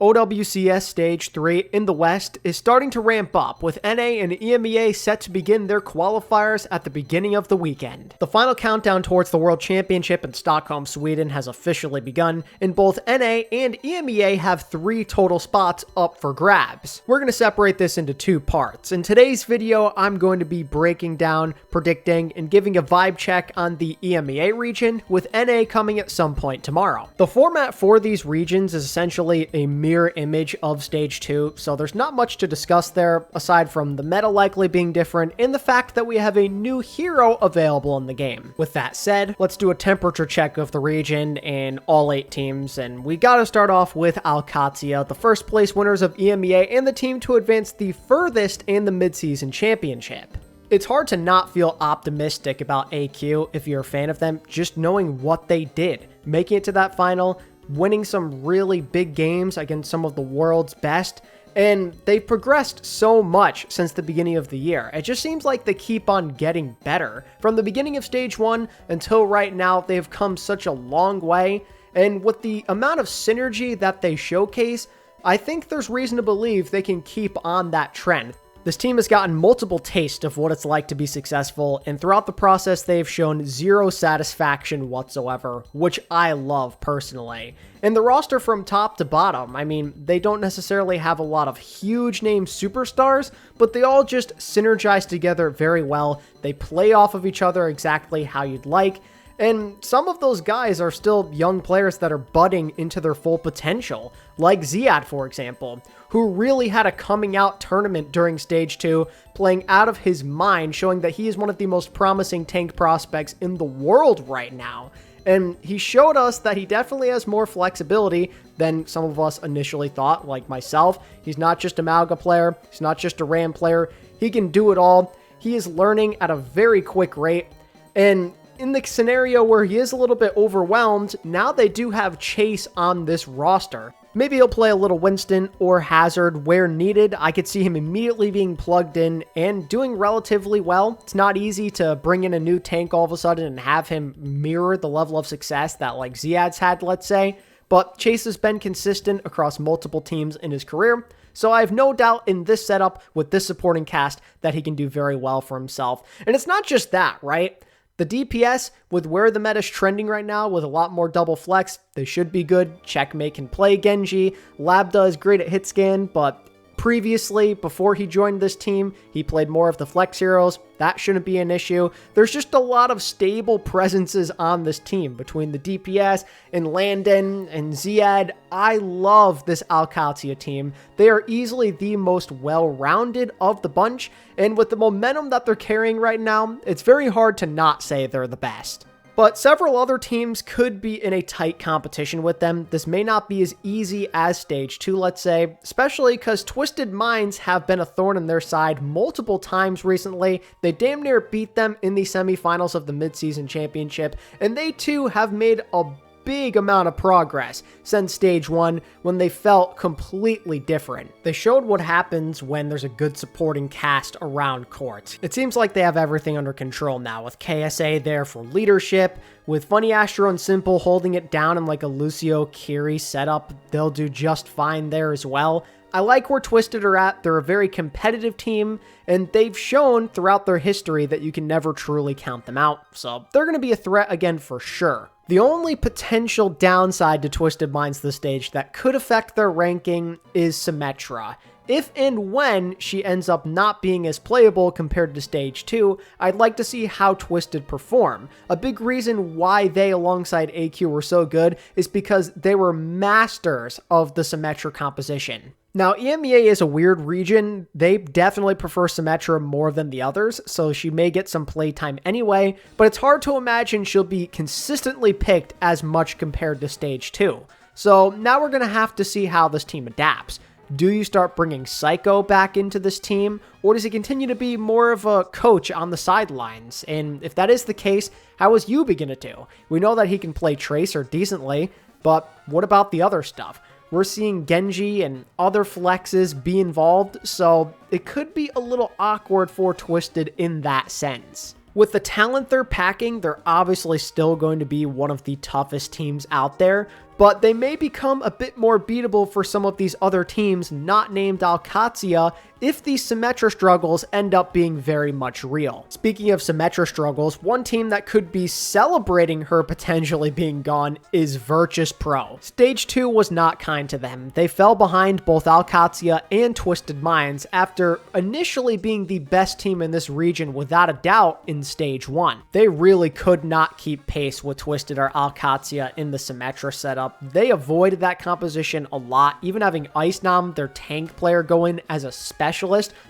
OWCS Stage 3 in the West is starting to ramp up, with NA and EMEA set to begin their qualifiers at the beginning of the weekend. The final countdown towards the World Championship in Stockholm, Sweden has officially begun, and both NA and EMEA have 3 total spots up for grabs. We're going to separate this into 2 parts. In today's video, I'm going to be breaking down, predicting, and giving a vibe check on the EMEA region, with NA coming at some point tomorrow. The format for these regions is essentially a mirror image of Stage 2, so there's not much to discuss there, aside from the meta likely being different and the fact that we have a new hero available in the game. With that said, let's do a temperature check of the region and all 8 teams, and we gotta start off with Qadsiah, the first place winners of EMEA and the team to advance the furthest in the mid-season championship. It's hard to not feel optimistic about AQ if you're a fan of them, just knowing what they did, making it to that final, winning some really big games against some of the world's best, and they've progressed so much since the beginning of the year. It just seems like they keep on getting better. From the beginning of Stage 1 until right now, they've come such a long way, and with the amount of synergy that they showcase, I think there's reason to believe they can keep on that trend. This team has gotten multiple tastes of what it's like to be successful, and throughout the process, they've shown zero satisfaction whatsoever, which I love personally. And the roster from top to bottom, I mean, they don't necessarily have a lot of huge name superstars, but they all just synergize together very well. They play off of each other exactly how you'd like. And some of those guys are still young players that are budding into their full potential, like Ziad, for example, who really had a coming out tournament during Stage 2, playing out of his mind, showing that he is one of the most promising tank prospects in the world right now. And he showed us that he definitely has more flexibility than some of us initially thought, like myself. He's not just a Malga player, he's not just a Ram player, he can do it all. He is learning at a very quick rate, and in the scenario where he is a little bit overwhelmed, now they do have Chase on this roster. Maybe he'll play a little Winston or Hazard where needed. I could see him immediately being plugged in and doing relatively well. It's not easy to bring in a new tank all of a sudden and have him mirror the level of success that like Ziad's had, let's say. But Chase has been consistent across multiple teams in his career, so I have no doubt in this setup with this supporting cast that he can do very well for himself. And it's not just that, right? The DPS, with where the meta is trending right now, with a lot more double flex, they should be good. Checkmate can play Gen.g. Labda is great at hit scan, but previously, before he joined this team, he played more of the flex heroes. That shouldn't be an issue. There's just a lot of stable presences on this team between the DPS and Landon and Ziad. I love this Qadsiah team. They are easily the most well-rounded of the bunch, and with the momentum that they're carrying right now, it's very hard to not say they're the best. But several other teams could be in a tight competition with them. This may not be as easy as Stage 2, let's say, especially because Twisted Minds have been a thorn in their side multiple times recently. They damn near beat them in the semifinals of the mid-season championship, and they too have made a big amount of progress since Stage 1 when they felt completely different. They showed what happens when there's a good supporting cast around court. It seems like they have everything under control now, with Qadsiah there for leadership, with Funny Astro and Simple holding it down in like a Lucio Kiri setup. They'll do just fine there as well. I like where Twisted are at. They're a very competitive team, and they've shown throughout their history that you can never truly count them out, so they're going to be a threat again for sure. The only potential downside to Twisted Minds this stage that could affect their ranking is Symmetra. If and when she ends up not being as playable compared to Stage 2, I'd like to see how Twisted perform. A big reason why they alongside AQ were so good is because they were masters of the Symmetra composition. Now, EMEA is a weird region. They definitely prefer Symmetra more than the others, so she may get some playtime anyway, but it's hard to imagine she'll be consistently picked as much compared to Stage 2. So now we're going to have to see how this team adapts. Do you start bringing Psycho back into this team, or does he continue to be more of a coach on the sidelines? And if that is the case, how is Yubi going to do? We know that he can play Tracer decently, but what about the other stuff? We're seeing Gen.g and other flexes be involved, so it could be a little awkward for Twisted in that sense. With the talent they're packing, they're obviously still going to be one of the toughest teams out there, but they may become a bit more beatable for some of these other teams not named Qadsiah if these Symmetra struggles end up being very much real. Speaking of Symmetra struggles, one team that could be celebrating her potentially being gone is Virtus Pro. Stage 2 was not kind to them. They fell behind both Qadsiah and Twisted Minds after initially being the best team in this region without a doubt in Stage 1. They really could not keep pace with Twisted or Qadsiah in the Symmetra setup. They avoided that composition a lot, even having IceNam, their tank player, go in as a specialist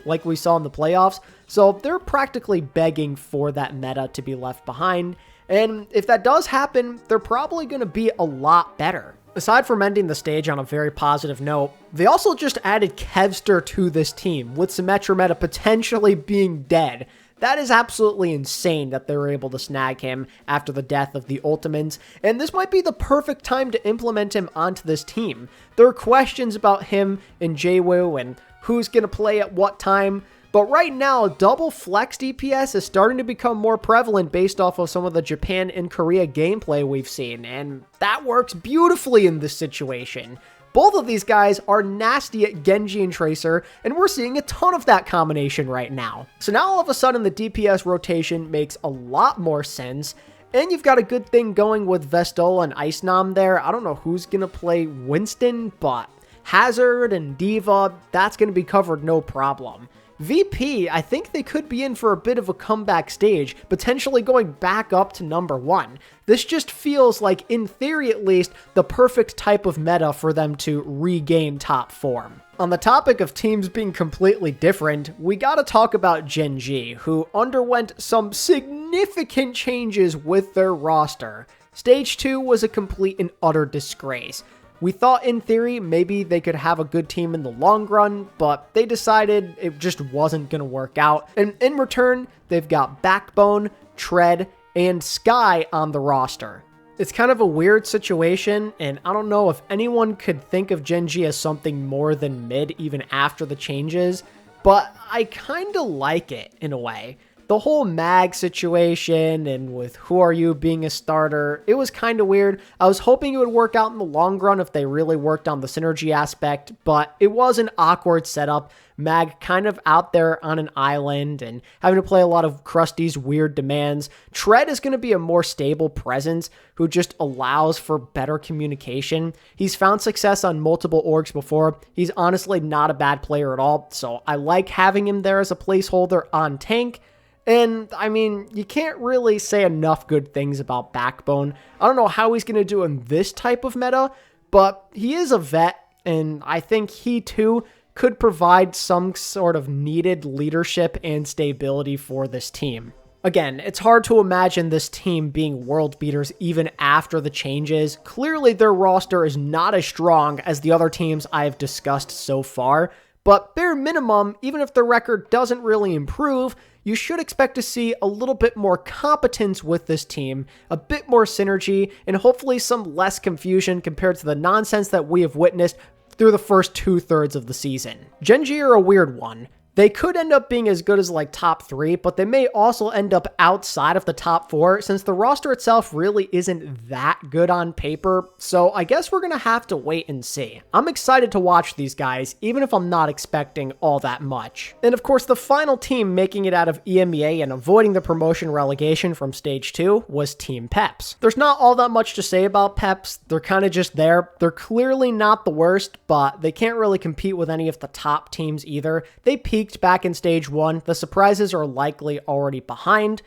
like we saw in the playoffs, so they're practically begging for that meta to be left behind, and if that does happen, they're probably going to be a lot better. Aside from ending the stage on a very positive note, they also just added Kevster to this team, with Symmetra meta potentially being dead. That is absolutely insane that they were able to snag him after the death of the Ultimates, and this might be the perfect time to implement him onto this team. There are questions about him and JWU and who's going to play at what time, but right now, double flex DPS is starting to become more prevalent based off of some of the Japan and Korea gameplay we've seen, and that works beautifully in this situation. Both of these guys are nasty at Gen.g and Tracer, and we're seeing a ton of that combination right now. So now all of a sudden the DPS rotation makes a lot more sense, and you've got a good thing going with Vestola and IceNam there. I don't know who's going to play Winston, but Hazard and Diva, that's going to be covered no problem. VP, I think they could be in for a bit of a comeback stage, potentially going back up to number 1. This just feels like, in theory at least, the perfect type of meta for them to regain top form. On the topic of teams being completely different, we gotta talk about Gen.g, who underwent some significant changes with their roster. Stage 2 was a complete and utter disgrace. We thought in theory maybe they could have a good team in the long run, but they decided it just wasn't going to work out. And in return, they've got Backbone, Tread, and Sky on the roster. It's kind of a weird situation, and I don't know if anyone could think of Gen.g as something more than mid even after the changes, but I kind of like it in a way. The whole mag situation and with Who Are You being a starter, it was kind of weird. I was hoping it would work out in the long run if they really worked on the synergy aspect, but it was an awkward setup. Mag kind of out there on an island and having to play a lot of Krusty's weird demands. Tread is going to be a more stable presence who just allows for better communication. He's found success on multiple orgs before. He's honestly not a bad player at all, so I like having him there as a placeholder on tank. And, I mean, you can't really say enough good things about Backbone. I don't know how he's going to do in this type of meta, but he is a vet, and I think he, too, could provide some sort of needed leadership and stability for this team. Again, it's hard to imagine this team being world beaters even after the changes. Clearly, their roster is not as strong as the other teams I've discussed so far, but bare minimum, even if the record doesn't really improve, you should expect to see a little bit more competence with this team, a bit more synergy, and hopefully some less confusion compared to the nonsense that we have witnessed through the first 2/3 of the season. Gen.g are a weird one. They could end up being as good as like top 3, but they may also end up outside of the top 4 since the roster itself really isn't that good on paper, so I guess we're going to have to wait and see. I'm excited to watch these guys, even if I'm not expecting all that much. And of course, the final team making it out of EMEA and avoiding the promotion relegation from Stage 2 was Team Peps. There's not all that much to say about Peps. They're kind of just there. They're clearly not the worst, but they can't really compete with any of the top teams either. They peaked back in Stage 1. The surprises are likely already behind,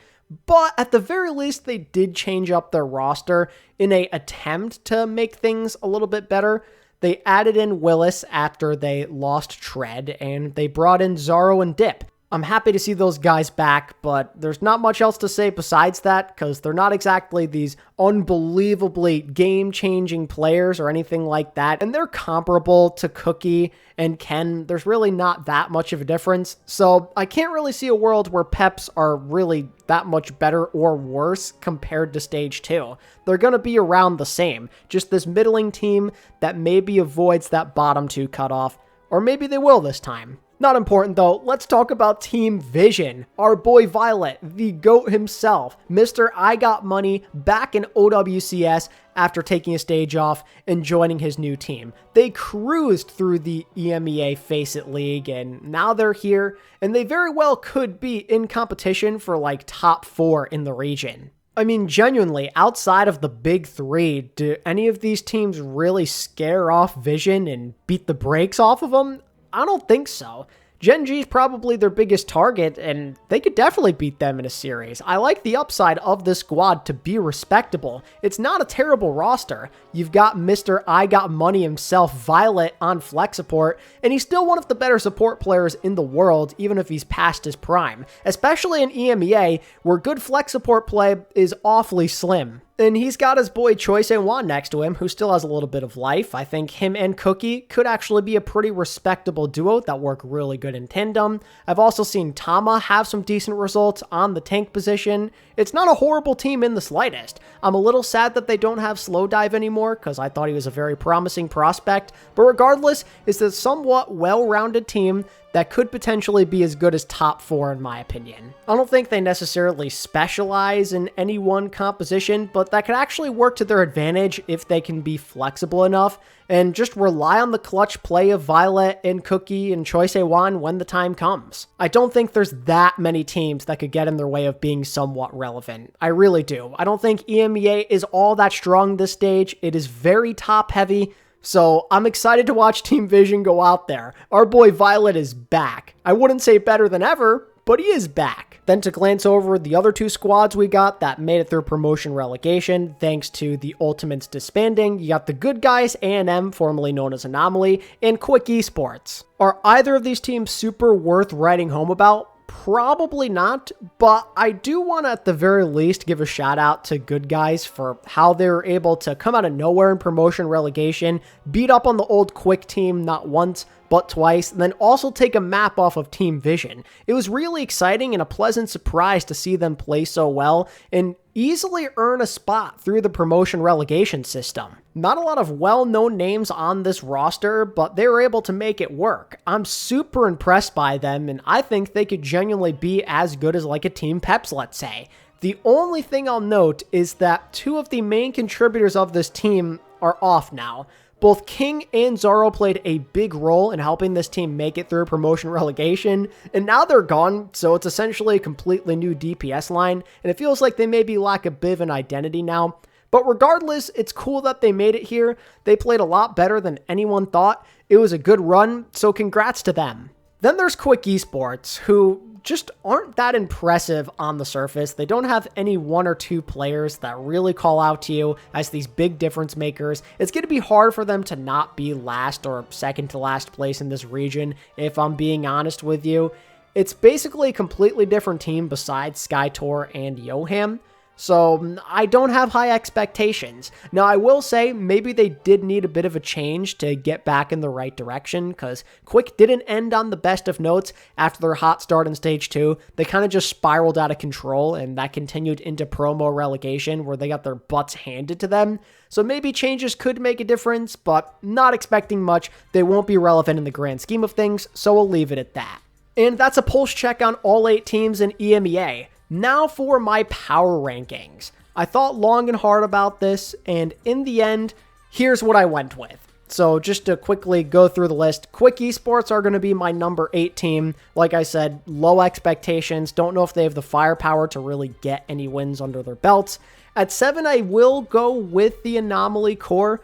but at the very least, they did change up their roster in an attempt to make things a little bit better. They added in Willis after they lost Tread, and they brought in Zaro and Dip. I'm happy to see those guys back, but there's not much else to say besides that, because they're not exactly these unbelievably game-changing players or anything like that, and they're comparable to Cookie and Ken. There's really not that much of a difference, so I can't really see a world where Peps are really that much better or worse compared to Stage 2. They're going to be around the same, just this middling team that maybe avoids that bottom 2 cutoff, or maybe they will this time. Not important though, let's talk about Team Vision. Our boy Violet, the GOAT himself, Mr. I Got Money, back in OWCS after taking a stage off and joining his new team. They cruised through the EMEA Faceit League and now they're here, and they very well could be in competition for like top 4 in the region. I mean, genuinely, outside of the big 3, do any of these teams really scare off Vision and beat the brakes off of them? I don't think so. Gen.g is probably their biggest target, and they could definitely beat them in a series. I like the upside of this squad to be respectable. It's not a terrible roster. You've got Mr. I Got Money himself, Violet, on flex support, and he's still one of the better support players in the world, even if he's past his prime. Especially in EMEA, where good flex support play is awfully slim. And he's got his boy Qadsiah next to him, who still has a little bit of life. I think him and Cookie could actually be a pretty respectable duo that work really good in tandem. I've also seen Tama have some decent results on the tank position. It's not a horrible team in the slightest. I'm a little sad that they don't have Slow Dive anymore, because I thought he was a very promising prospect. But regardless, it's a somewhat well-rounded team that could potentially be as good as top 4 in my opinion. I don't think they necessarily specialize in any one composition, but that could actually work to their advantage if they can be flexible enough and just rely on the clutch play of Violet and Cookie and Qadsiah when the time comes. I don't think there's that many teams that could get in their way of being somewhat relevant. I really do. I don't think EMEA is all that strong this stage. It is very top heavy. So I'm excited to watch Team Vision go out there. Our boy Violet is back. I wouldn't say better than ever, but he is back. Then to glance over the other 2 squads we got that made it through promotion relegation thanks to the Ultimates disbanding, you got the good guys, A&M, formerly known as Anomaly, and Quick Esports. Are either of these teams super worth writing home about? Probably not, but I do want to at the very least give a shout out to Good Guys for how they were able to come out of nowhere in promotion relegation, beat up on the old Quick team not once, but twice, and then also take a map off of Team Vision. It was really exciting and a pleasant surprise to see them play so well and easily earn a spot through the promotion relegation system. Not a lot of well-known names on this roster, but they were able to make it work. I'm super impressed by them, and I think they could genuinely be as good as like a Team Peps, let's say. The only thing I'll note is that 2 of the main contributors of this team are off now. Both King and Zaro played a big role in helping this team make it through promotion relegation, and now they're gone, so it's essentially a completely new DPS line, and it feels like they maybe lack a bit of an identity now. But regardless, it's cool that they made it here. They played a lot better than anyone thought. It was a good run, so congrats to them. Then there's Quick Esports, who just aren't that impressive on the surface. They don't have any 1 or 2 players that really call out to you as these big difference makers. It's going to be hard for them to not be last or second to last place in this region, if I'm being honest with you. It's basically a completely different team besides Skytor and Yoham. So I don't have high expectations. Now, I will say maybe they did need a bit of a change to get back in the right direction, because Quick didn't end on the best of notes after their hot start in Stage 2. They kind of just spiraled out of control, and that continued into promo relegation, where they got their butts handed to them. So maybe changes could make a difference, but not expecting much. They won't be relevant in the grand scheme of things, so we'll leave it at that. And that's a pulse check on all 8 teams in EMEA. Now for my power rankings. I thought long and hard about this, and in the end, here's what I went with. So just to quickly go through the list, Quick Esports are going to be my number 8 team. Like I said, low expectations. Don't know if they have the firepower to really get any wins under their belts. At 7, I will go with the Anomaly core.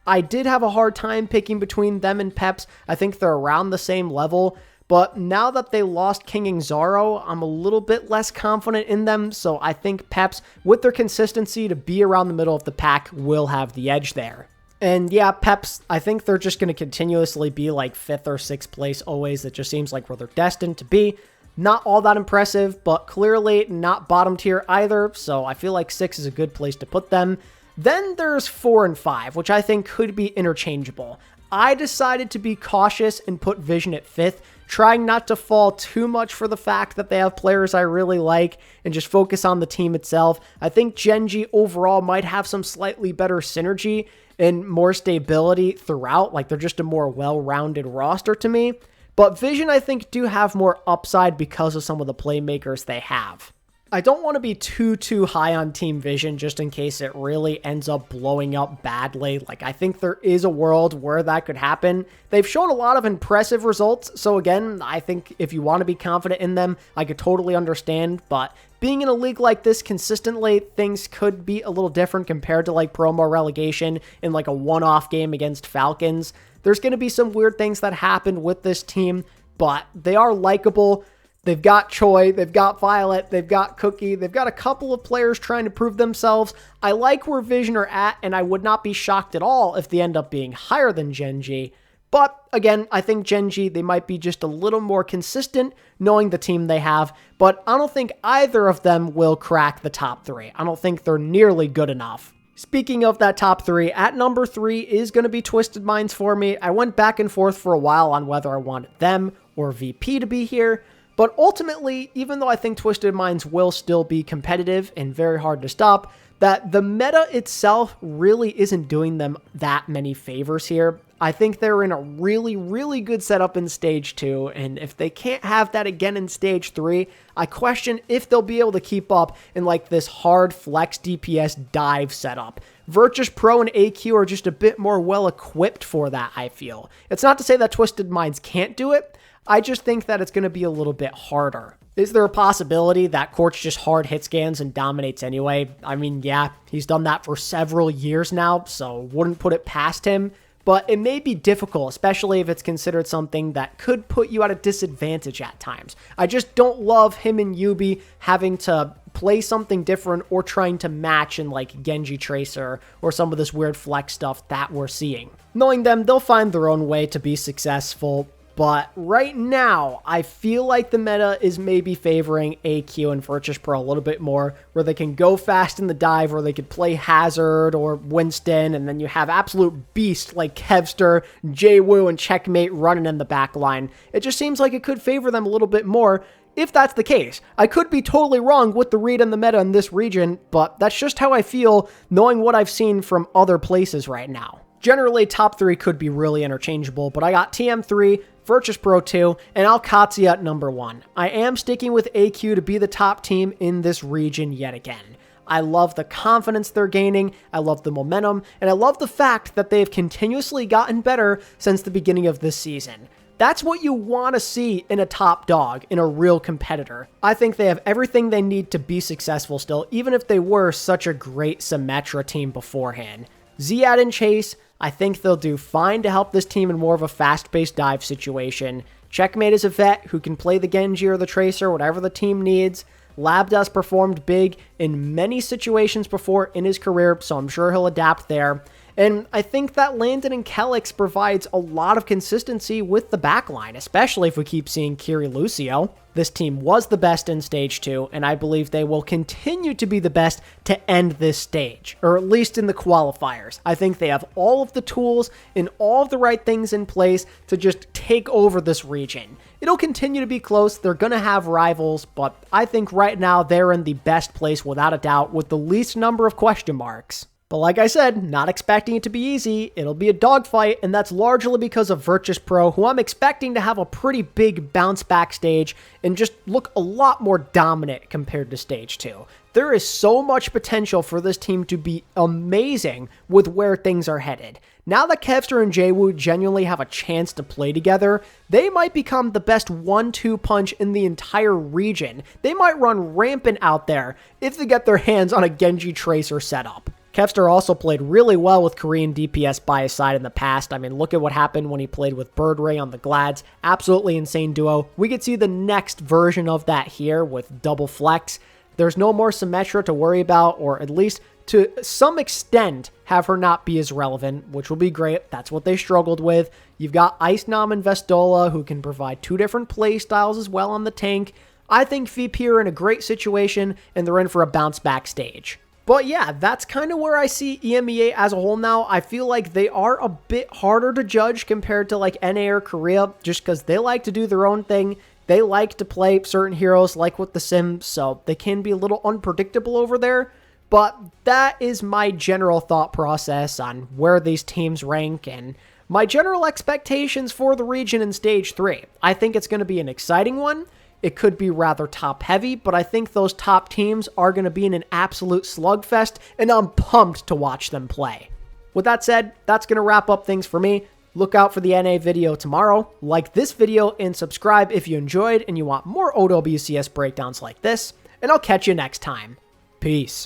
I did have a hard time picking between them and Peps. I think they're around the same level. But now that they lost King and Zaro, I'm a little bit less confident in them, so I think Peps, with their consistency to be around the middle of the pack, will have the edge there. And yeah, Peps, I think they're just going to continuously be like 5th or 6th place always. It just seems like where they're destined to be. Not all that impressive, but clearly not bottom tier either, so I feel like 6 is a good place to put them. Then there's 4 and 5, which I think could be interchangeable. I decided to be cautious and put Vision at 5th, trying not to fall too much for the fact that they have players I really like and just focus on the team itself. I think Gen.g overall might have some slightly better synergy and more stability throughout. Like, they're just a more well-rounded roster to me. but Vision I think do have more upside because of some of the playmakers they have. I don't want to be too high on Team Vision just in case it really ends up blowing up badly. Like, I think there is a world where that could happen. They've shown a lot of impressive results, so again, I think if you want to be confident in them, I could totally understand, but being in a league like this consistently, things could be a little different compared to like promo relegation in like a one-off game against Falcons. There's going to be some weird things that happen with this team, but they are likable. They've got Choi, they've got Violet, they've got Cookie, they've got a couple of players trying to prove themselves. I like where Vision are at, and I would not be shocked at all if they end up being higher than Gen.g. But again, I think Gen.g, they might be just a little more consistent knowing the team they have, but I don't think either of them will crack the top 3. I don't think they're nearly good enough. Speaking of that top 3, at number 3 is going to be Twisted Minds for me. I went back and forth for a while on whether I wanted them or VP to be here. But ultimately, even though I think Twisted Minds will still be competitive and very hard to stop, that the meta itself really isn't doing them that many favors here. I think they're in a really good setup in Stage 2, and if they can't have that again in Stage 3, I question if they'll be able to keep up in like this hard flex DPS dive setup. Virtus Pro and AQ are just a bit more well-equipped for that, I feel. It's not to say that Twisted Minds can't do it, I just think that it's going to be a little bit harder. Is there a possibility that Quartz just hard hit scans and dominates anyway? I mean, yeah, he's done that for several years now, so wouldn't put it past him. But it may be difficult, especially if it's considered something that could put you at a disadvantage at times. I just don't love him and Yubi having to play something different or trying to match in like Genji Tracer or some of this weird flex stuff that we're seeing. Knowing them, they'll find their own way to be successful. But right now, I feel like the meta is maybe favoring AQ and Virtus Pro a little bit more, where they can go fast in the dive, or they could play Hazard or Winston, and then you have absolute beasts like Kevster, JWoo, and Checkmate running in the back line. It just seems like it could favor them a little bit more, if that's the case. I could be totally wrong with the read and the meta in this region, but that's just how I feel knowing what I've seen from other places right now. Generally, top 3 could be really interchangeable, but I got TM3, Virtus Pro 2, and Qadsiah at number 1. I am sticking with AQ to be the top team in this region yet again. I love the confidence they're gaining, I love the momentum, and I love the fact that they've continuously gotten better since the beginning of this season. That's what you want to see in a top dog, in a real competitor. I think they have everything they need to be successful still, even if they were such a great Symmetra team beforehand. Ziad and Chase, I think they'll do fine to help this team in more of a fast-paced dive situation. Checkmate is a vet who can play the Genji or the Tracer, whatever the team needs. Labda's performed big in many situations before in his career, so I'm sure he'll adapt there. And I think that Landon and Kelix provides a lot of consistency with the backline, especially if we keep seeing Kiri Lucio. This team was the best in Stage 2, and I believe they will continue to be the best to end this stage, or at least in the qualifiers. I think they have all of the tools and all of the right things in place to just take over this region. It'll continue to be close, they're going to have rivals, but I think right now they're in the best place without a doubt with the least number of question marks. But like I said, not expecting it to be easy, it'll be a dogfight, and that's largely because of Virtus Pro, who I'm expecting to have a pretty big bounce back stage and just look a lot more dominant compared to Stage 2. There is so much potential for this team to be amazing with where things are headed. Now that Kevster and JWoo genuinely have a chance to play together, they might become the best 1-2 punch in the entire region. They might run rampant out there if they get their hands on a Genji Tracer setup. Kevster also played really well with Korean DPS by his side in the past. I mean, look at what happened when he played with Birdray on the Glads. Absolutely insane duo. We could see the next version of that here with Double Flex. There's no more Symmetra to worry about, or at least to some extent have her not be as relevant, which will be great. That's what they struggled with. You've got Ice Nam and Vestola, who can provide 2 different play styles as well on the tank. I think VP are in a great situation, and they're in for a bounce back stage. But yeah, that's kind of where I see EMEA as a whole now. I feel like they are a bit harder to judge compared to like NA or Korea, just because they like to do their own thing. They like to play certain heroes like with the Sims, so they can be a little unpredictable over there. But that is my general thought process on where these teams rank and My general expectations for the region in Stage 3. I think it's going to be an exciting one. It could be rather top-heavy, but I think those top teams are going to be in an absolute slugfest, and I'm pumped to watch them play. With that said, that's going to wrap up things for me. Look out for the NA video tomorrow. Like this video and subscribe if you enjoyed and you want more OWCS breakdowns like this, and I'll catch you next time. Peace.